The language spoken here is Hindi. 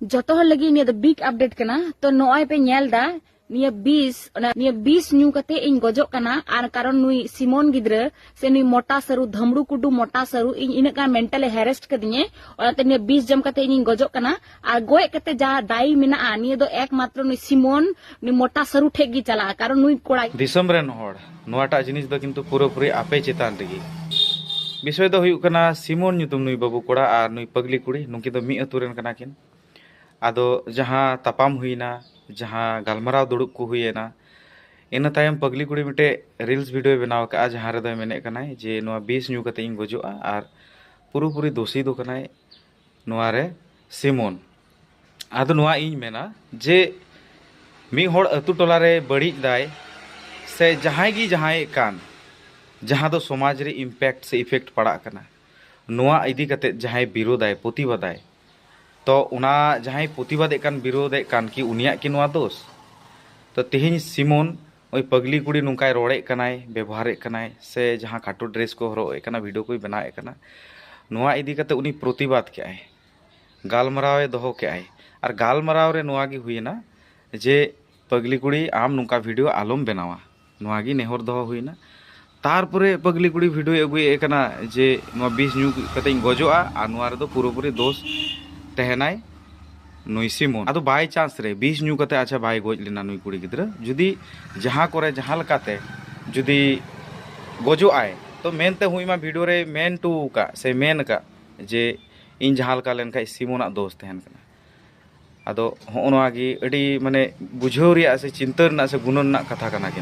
joto hor lagi niya the big update kana to noy pe nyel da niya bis nyu kate ing gojok kana ar karon nui Simon gidra se nui mota saru dhamru kudu mota saru ing ina kan mentally harassed kadinye onate niya bis jam kate ing gojok kana ar goy kate ja dai mina a niya do ekmatro nui Simon nui mota saru thek gi chala karon nui korai दिसम रेन होड़ नोटा जिनिस दो किंतु पूरा पूरी आपे चेतान रही विषय दो हुयुग कना सिमोन ᱧᱩᱛᱩᱢ नुई बाबू कोड़ा और नुई पगली कुड़ी नुकी दो मी अतु रेन कना किन आदो जहां तपाम हुईना जहां गालमराव दुड़ुब को हुईना इन तायम पगली कुड़ी मिटे रील्स वीडियो बनाव का जहां रे दो मेने कनाय जे नोआ 20 ᱧᱩ कते इन गजोआ और पूरा पूरी दोषी दो कनाय नोआ रे सिमोन आदो नोआ इन मेना जे मी होड़ अतु टोला रे बड़ी दाय से जहां गी जहां कान जहां दो समाज रे इम्पैक्ट से इफेक्ट पड़ा कना नोआ इदी कते जहां विरोधाय प्रतिबादाय तो उना जहां प्रतिबादे कान विरोधे कान की उनिया की नोआ दोष तो तेहिन सिमोन ओई पगली कुड़ी नुकाय रोड़े कनाय व्यवहारे कनाय से जहां खाटो ड्रेस को हरोए कना वीडियो को बनाए कना नोआ इदी कते उनी प्रतिबाद के आए गालमरावे दोहो के आए और गालमराव रे नोआ गी हुईना जे पगली कुड़ी आम नुका वीडियो आलम बनावा नोआगी नेहर दो हुईना तारपरे पगली कुड़ी वीडियो अगुए कना जे नोआ 20 ᱧᱩ कते गजोआ आ नोआ रे दो पूरोपुरी दोष तहनाय नुई सिमोन आदो बाय चांस रे 20 ᱧᱩ कते अच्छा बाय गज लेना नुई कुड़ी गिद्रा जुदी जहां करे जहां लकाते जुदी गजो आए तो मेनते हुईमा वीडियो रे मेन टू का से मेन का जे इन जहां लका लेनका सिमोना दोष तहन कना आदो होनोआगी अडी माने बुझाव रिया से चिंता रना से गुणन ना कथा कना किन